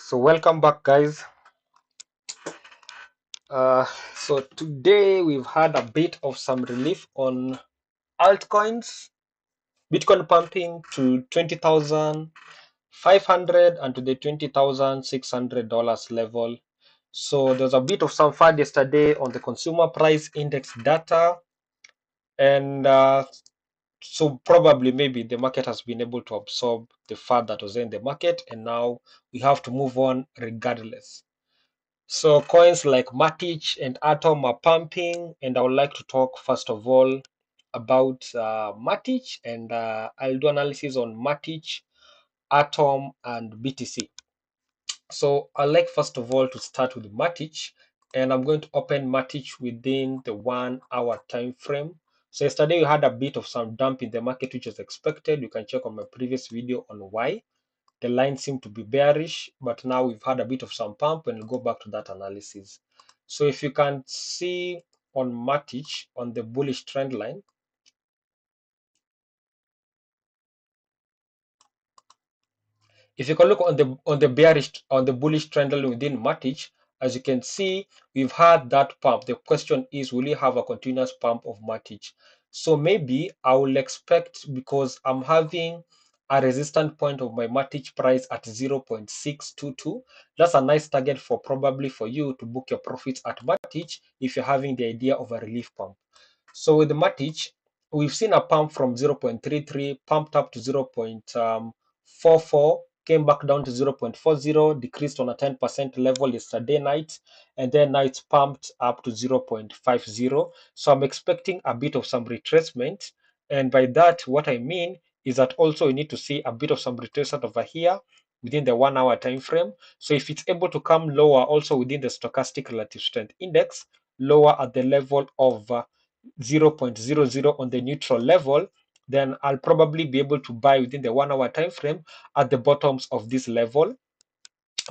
So welcome back, guys. So today we've had a bit of some relief on altcoins. Bitcoin pumping to 20,500 and to the $20,600 level. So there's a bit of some FUD yesterday on the consumer price index data, and so probably maybe the market has been able to absorb the FUD that was in the market, and now we have to move on regardless. So coins like Matic and Atom are pumping, and I would like to talk first of all about Matic, and I'll do analysis on Matic, Atom, and BTC. So I'd like first of all to start with Matic, and I'm going to open Matic within the 1 hour time frame. So yesterday we had a bit of some dump in the market, which was expected. You can check on my previous video on why. The line seemed to be bearish, but now we've had a bit of some pump, and we'll go back to that analysis. So if you can see on Matic on the bullish trend line, if you can look on the bullish trend line within Matic, as you can see, we've had that pump. The question is, will you have a continuous pump of Matic? So maybe I will expect, because I'm having a resistance point of my Matic price at 0.622. That's a nice target for probably for you to book your profits at Matic if you're having the idea of a relief pump. So with the Matic, we've seen a pump from 0.33, pumped up to 0.44, came back down to 0.40, decreased on a 10% level yesterday night, and then now it's pumped up to 0.50. So I'm expecting a bit of some retracement. And by that, what I mean is that also you need to see a bit of some retracement over here within the 1 hour time frame. So if it's able to come lower also within the stochastic relative strength index, lower at the level of 0.00 on the neutral level, then I'll probably be able to buy within the 1 hour time frame at the bottoms of this level.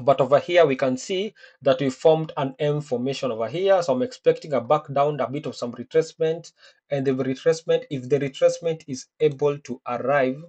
But over here we can see that we formed an M formation over here, so I'm expecting a back down, a bit of some retracement, and the retracement, if the retracement is able to arrive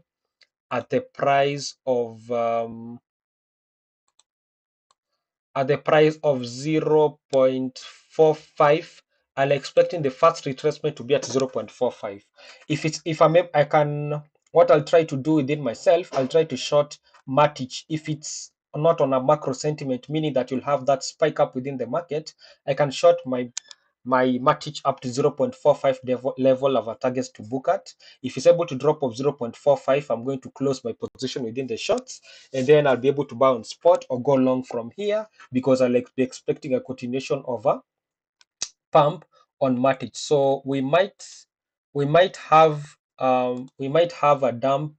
at the price of 0.45, I'm expecting the first retracement to be at 0.45. I can, what I'll try to do within myself, I'll try to short Matic. If it's not on a macro sentiment, meaning that you'll have that spike up within the market, I can short my Matic up to 0.45 level of a targets to book at. If it's able to drop of 0.45, I'm going to close my position within the shorts, and then I'll be able to buy on spot or go long from here, because I'll be expecting a continuation of a pump on Matic. So we might have a dump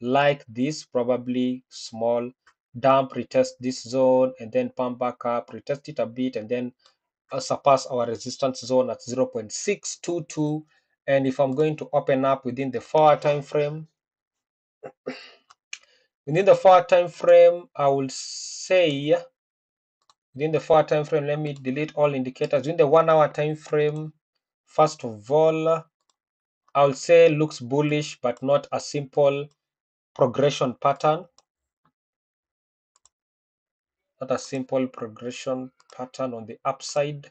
like this, probably small dump, retest this zone, and then pump back up, retest it a bit, and then surpass our resistance zone at 0.622. And if I'm going to open up within the 4 hour time frame, I will say within the 4 hour time frame, let me delete all indicators. Within the 1 hour time frame, first of all, I'll say looks bullish, but not a simple progression pattern. Not a simple progression pattern on the upside.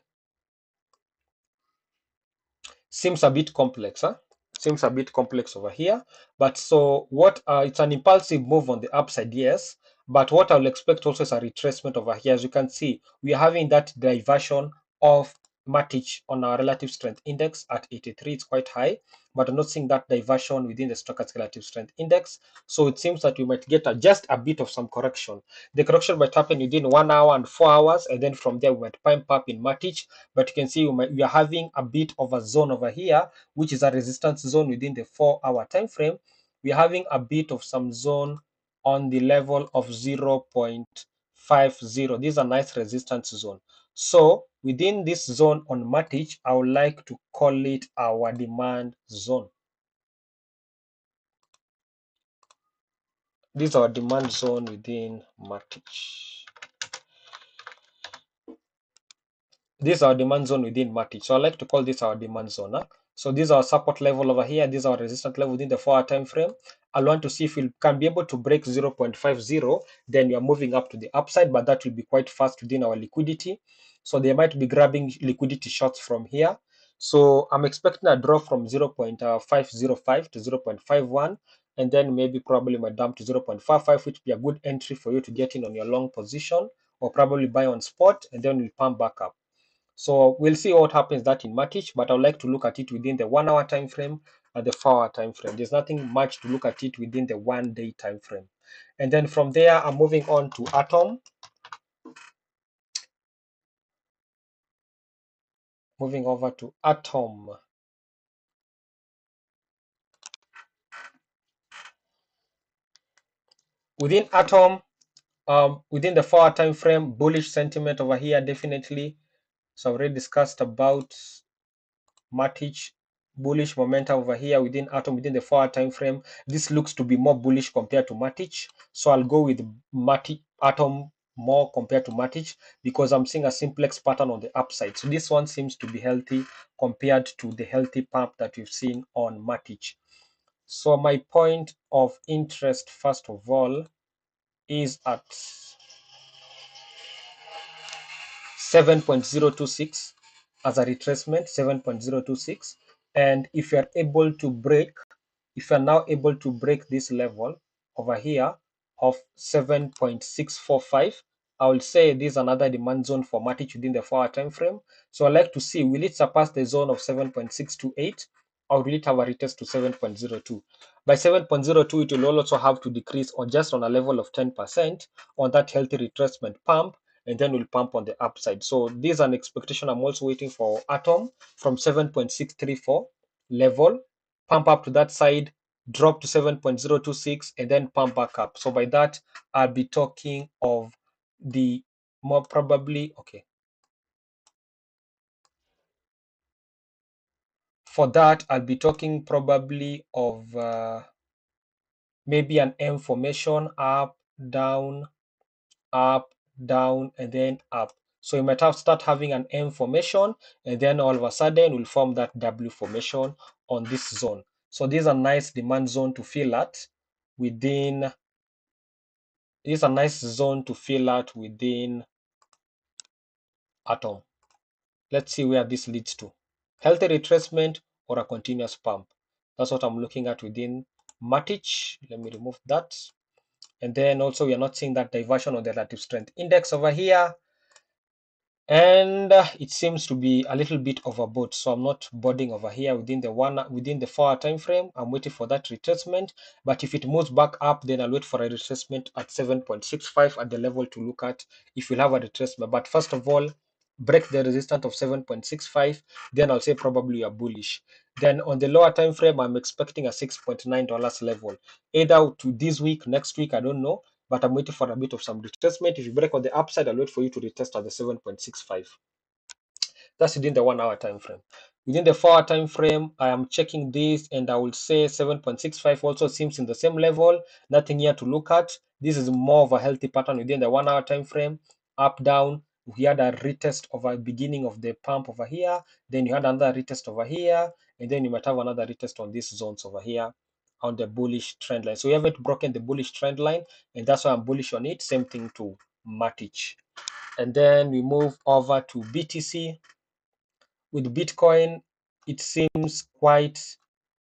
Seems a bit complex, huh? Seems a bit complex over here. But so what, it's an impulsive move on the upside, yes. But what I'll expect also is a retracement over here. As you can see, we are having that diversion of Matic on our relative strength index at 83. It's quite high, but I'm not seeing that diversion within the stochastic relative strength index. So it seems that we might get just a bit of some correction. The correction might happen within 1 hour and 4 hours, and then from there we might pump up in Matic. But you can see we are having a bit of a zone over here, which is a resistance zone within the 4 hour time frame. We are having a bit of some zone on the level of 0.50. This is a nice resistance zone. So within this zone on Matic, I would like to call it our demand zone. This is our demand zone within Matic. this is our demand zone within Matic. So I like to call this our demand zone. Huh? So this is our support level over here. This is our resistance level within the 4-hour time frame. I want to see if we can be able to break 0.50. Then we are moving up to the upside, but that will be quite fast within our liquidity. So they might be grabbing liquidity shots from here. So I'm expecting a drop from 0.505 to 0.51, and then maybe probably my dump to 0.55, which would be a good entry for you to get in on your long position, or probably buy on spot, and then we'll pump back up. So we'll see what happens that in Matic, but I would like to look at it within the 1 hour time frame and the 4 hour time frame. There's nothing much to look at it within the 1 day time frame. And then from there, I'm moving on to Atom. Moving over to Atom. Within Atom, within the 4 hour time frame, bullish sentiment over here, definitely. So I've already discussed about Matic, bullish momentum over here within Atom within the 4 hour time frame. This looks to be more bullish compared to Matic, so I'll go with Atom more compared to Matic because I'm seeing a simplex pattern on the upside. So this one seems to be healthy compared to the healthy pump that we've seen on Matic. So my point of interest, first of all, is at 7.026 as a retracement, 7.026. And if you're able to break, if you're now able to break this level over here of 7.645, I will say this is another demand zone for Matic within the 4 hour time frame. So I like to see, will it surpass the zone of 7.628, or will it have a retest to 7.02? By 7.02, it will also have to decrease on just on a level of 10% on that healthy retracement pump, and then we'll pump on the upside. So this is an expectation I'm also waiting for Atom from 7.634 level, pump up to that side, drop to 7.026, and then pump back up. So by that, I'll be talking of the more probably, okay. For that, I'll be talking probably of maybe an M formation, up, down, up, down, and then up. So you might have start having an M formation, and then all of a sudden we'll form that W formation on this zone. So this is a nice demand zone to fill at within. This is a nice zone to fill out within Atom. Let's see where this leads to. Healthy retracement or a continuous pump. That's what I'm looking at within Matic. Let me remove that. And then also we are not seeing that diversion on the relative strength index over here. And it seems to be a little bit overbought, so I'm not boarding over here within the 4 hour time frame. I'm waiting for that retracement, but if it moves back up, then I'll wait for a retracement at 7.65 at the level to look at if we'll have a retracement. But first of all, break the resistance of 7.65, then I'll say probably you're bullish. Then on the lower time frame, I'm expecting a $6.9 level, either to this week, next week, I don't know, but I'm waiting for a bit of some retracement. If you break on the upside, I'll wait for you to retest at the 7.65. That's within the 1 hour time frame. Within the 4 hour time frame, I am checking this, and I will say 7.65 also seems in the same level. Nothing here to look at. This is more of a healthy pattern within the 1 hour time frame. Up, down. We had a retest over beginning of the pump over here. Then you had another retest over here, and then you might have another retest on these zones over here on the bullish trend line. So we haven't broken the bullish trend line, and that's why I'm bullish on it. Same thing to Matic. And then we move over to BTC. With Bitcoin, it seems quite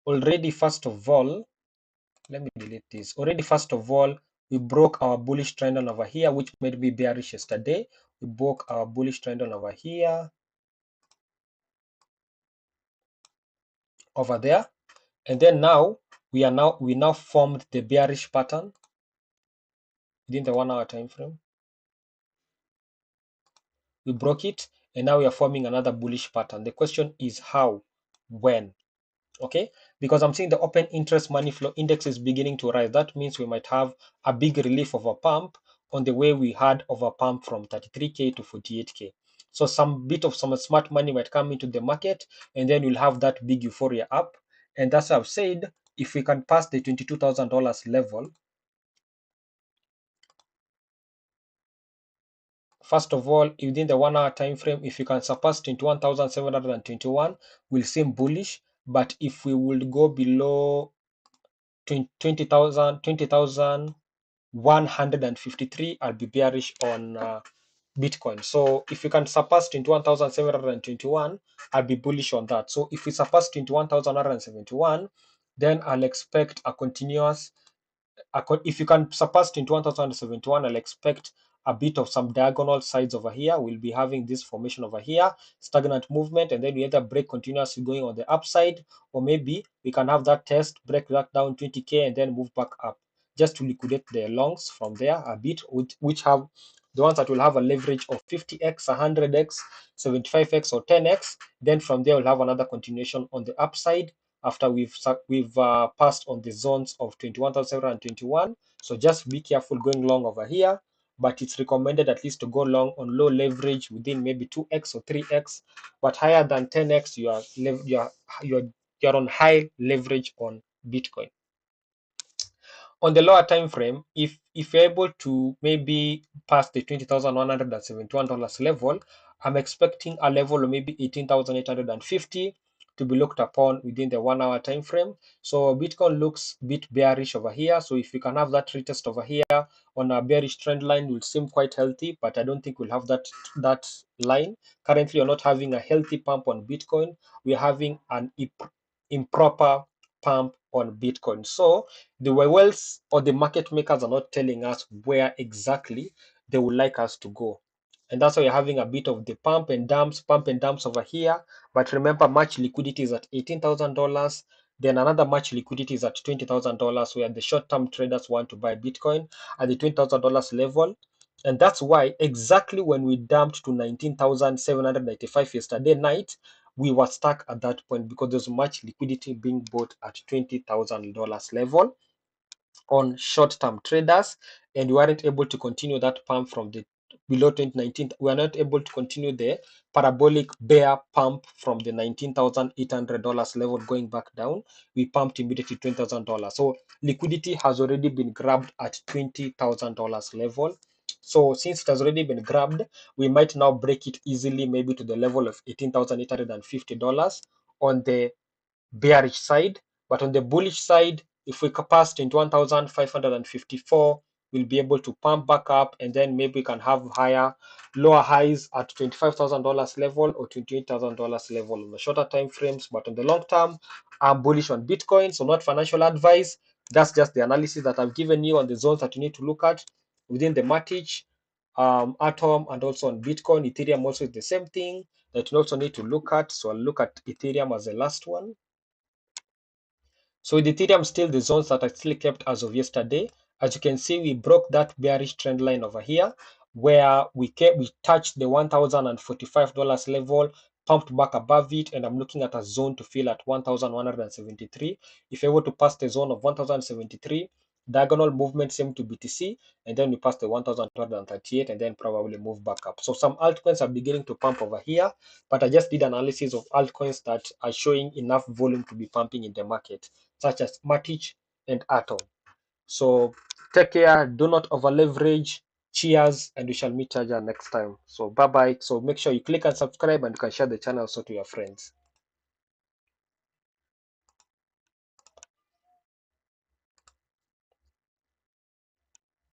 already, first of all, let me delete this. Already, first of all, we broke our bullish trend line over here, which made me bearish yesterday. We broke our bullish trend line over here, over there. And then now, we now formed the bearish pattern within the 1 hour time frame. We broke it, and now we are forming another bullish pattern. The question is how, when? Okay, because I'm seeing the open interest money flow index is beginning to rise. That means we might have a big relief of a pump on the way we had of a pump from 33K to 48K. So some bit of some smart money might come into the market, and then we'll have that big euphoria up. And that's what I've said, if we can pass the $22,000 level First of all, within the 1 hour time frame, if you can surpass 21,721, will seem bullish. But if we would go below 20,153, I'll be bearish on Bitcoin. So if you can surpass 21,721, I'll be bullish on that. So if we surpass 21,171, then I'll expect a continuous, if you can surpass 21,071, I'll expect a bit of some diagonal sides over here. We'll be having this formation over here, stagnant movement, and then we either break continuously going on the upside, or maybe we can have that test, break that down 20K, and then move back up just to liquidate the longs from there a bit, which have the ones that will have a leverage of 50x, 100x, 75x, or 10x. Then from there, we'll have another continuation on the upside after we've passed on the zones of 21,721. So just be careful going long over here, but it's recommended at least to go long on low leverage within maybe 2x or 3x, but higher than 10x you're on high leverage on Bitcoin. On the lower time frame, if you're able to maybe pass the $20,171 level, I'm expecting a level of maybe 18,850 to be looked upon within the 1 hour time frame. So Bitcoin looks a bit bearish over here. So if we can have that retest over here on a bearish trend line, will seem quite healthy, but I don't think we'll have that line. Currently, you're not having a healthy pump on Bitcoin. We're having an improper pump on Bitcoin. So the whales or the market makers are not telling us where exactly they would like us to go. And that's why you're having a bit of the pump and dumps over here. But remember, March liquidity is at $18,000. Then another March liquidity is at $20,000, where the short-term traders want to buy Bitcoin at the $20,000 level. And that's why exactly when we dumped to 19,795 yesterday night, we were stuck at that point because there's much liquidity being bought at $20,000 level on short-term traders, and we weren't able to continue that pump from the below 2019. We are not able to continue the parabolic bear pump from the $19,800 level going back down. We pumped immediately $20,000. So liquidity has already been grabbed at $20,000 level. So since it has already been grabbed, we might now break it easily, maybe to the level of $18,850 on the bearish side. But on the bullish side, if we pass 21,554, we'll be able to pump back up, and then maybe we can have lower highs at $25,000 level or $28,000 level on the shorter time frames. But on the long term, I'm bullish on Bitcoin. So not financial advice. That's just the analysis that I've given you on the zones that you need to look at within the Matic, Atom, and also on Bitcoin. Ethereum also is the same thing that you also need to look at. So I'll look at Ethereum as the last one. So with Ethereum, still the zones that are still kept as of yesterday. As you can see, we broke that bearish trend line over here, where we touched the $1,045 level, pumped back above it, and I'm looking at a zone to fill at 1,173. If you're able to pass the zone of 1,073, diagonal movement same to BTC, and then we pass the 1,238, and then probably move back up. So some altcoins are beginning to pump over here, but I just did analysis of altcoins that are showing enough volume to be pumping in the market, such as Matic and Atom. So take care, do not over leverage. Cheers, and we shall meet again next time. So bye bye. So make sure you click and subscribe, and you can share the channel also to your friends.